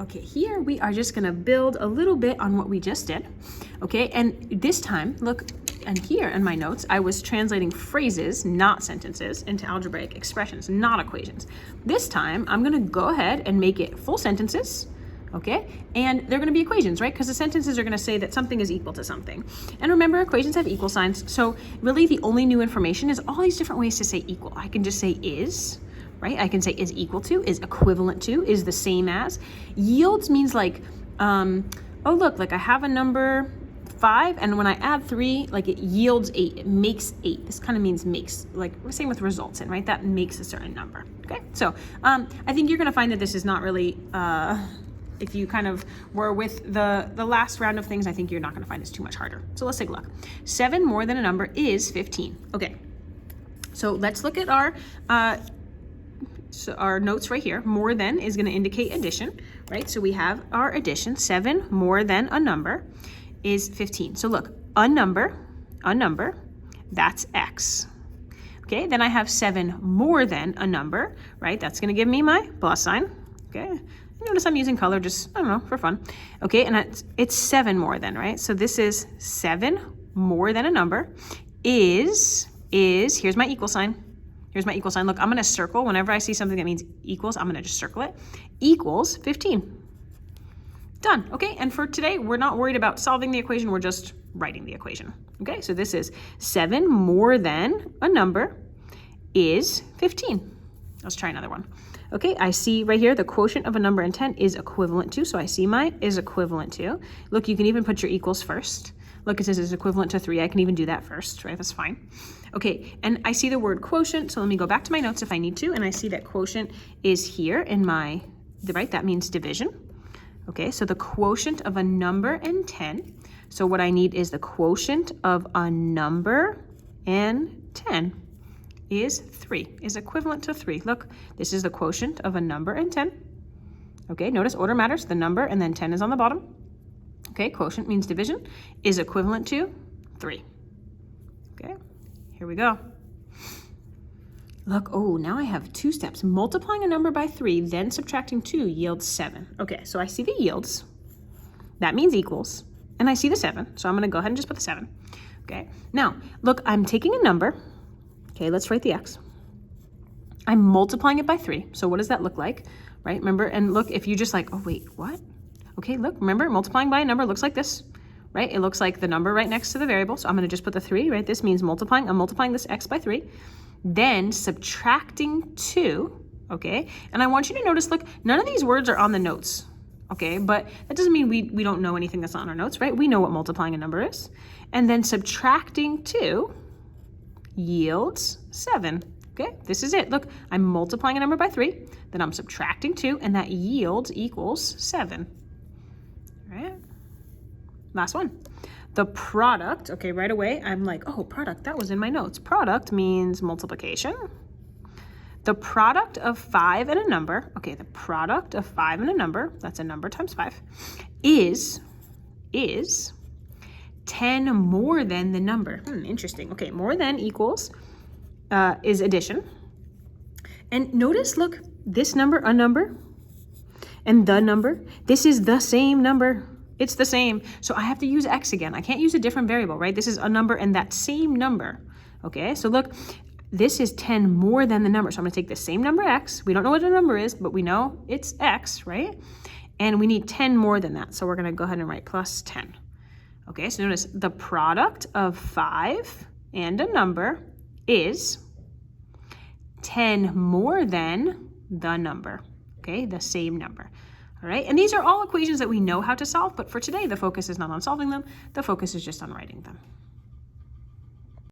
Okay, here we are just gonna build a little bit on what we just did. Okay, and this time, look, and here in my notes, I was translating phrases, not sentences, into algebraic expressions, not equations. This time, I'm gonna go ahead and make it full sentences, okay? And they're gonna be equations, right? Because the sentences are gonna say that something is equal to something. And remember, equations have equal signs, so really the only new information is all these different ways to say equal. I can just say is, right? I can say is equal to, is equivalent to, is the same as. Yields means like, oh look, like I have a number 5, and when I add 3, like it yields 8, it makes 8. This kind of means makes, like we're saying with results in, right? That makes a certain number, okay? So I think you're gonna find that this is not really, if you kind of were with the last round of things, I think you're not gonna find this too much harder. So let's take a look. 7 more than a number is 15. Okay, so let's look at our notes right here. More than is gonna indicate addition, right? So we have our addition, 7 more than a number is 15. So look, a number, that's X. Okay, then I have 7 more than a number, right? That's gonna give me my plus sign, okay? Notice I'm using color just, I don't know, for fun. Okay, and it's 7 more than, right? So this is 7 more than a number is, here's my equal sign. Here's my equal sign. Look, I'm gonna circle whenever I see something that means equals, I'm gonna just circle it. Equals 15. Done, okay? And for today, we're not worried about solving the equation, we're just writing the equation. Okay, so this is 7 more than a number is 15. Let's try another one. Okay, I see right here the quotient of a number and 10 is equivalent to, so I see my is equivalent to. Look, you can even put your equals first. Look, it says it's equivalent to 3. I can even do that first, right? That's fine. Okay, and I see the word quotient, so let me go back to my notes if I need to, and I see that quotient is here in my, right? That means division. Okay, so the quotient of a number and 10. So what I need is the quotient of a number and 10 is 3, is equivalent to 3. Look, this is the quotient of a number and 10. Okay, notice order matters, the number and then 10 is on the bottom. Okay, quotient means division, is equivalent to 3. Okay, here we go. Look, oh, now I have 2 steps. Multiplying a number by 3, then subtracting 2 yields 7. Okay, so I see the yields, that means equals, and I see the 7, so I'm gonna go ahead and just put the 7. Okay, now, look, I'm taking a number. Okay, let's write the X. I'm multiplying it by 3, so what does that look like, right? Remember, and look, if you just like, oh wait, what? Okay, look, remember, multiplying by a number looks like this, right? It looks like the number right next to the variable, so I'm gonna just put the 3, right? This means multiplying, I'm multiplying this X by 3, then subtracting 2, okay? And I want you to notice, look, none of these words are on the notes, okay? But that doesn't mean we don't know anything that's not on our notes, right? We know what multiplying a number is. And then subtracting 2 yields 7, okay? This is it. Look, I'm multiplying a number by 3, then I'm subtracting 2, and that yields equals 7, all right? Last one. The product, okay, right away, I'm like, oh, product, that was in my notes. Product means multiplication. The product of 5 and a number, okay, the product of 5 and a number, that's a number times 5, is 10 more than the number. Interesting. Okay, more than equals is addition. And notice, look, this number, a number, and the number, this is the same number. It's the same. So I have to use X again. I can't use a different variable, right? This is a number and that same number. Okay, so look, this is 10 more than the number. So I'm gonna take the same number X. We don't know what the number is, but we know it's X, right? And we need 10 more than that. So we're gonna go ahead and write plus 10. Okay, so notice the product of 5 and a number is 10 more than the number, okay? The same number. All right, and these are all equations that we know how to solve, but for today, the focus is not on solving them. The focus is just on writing them.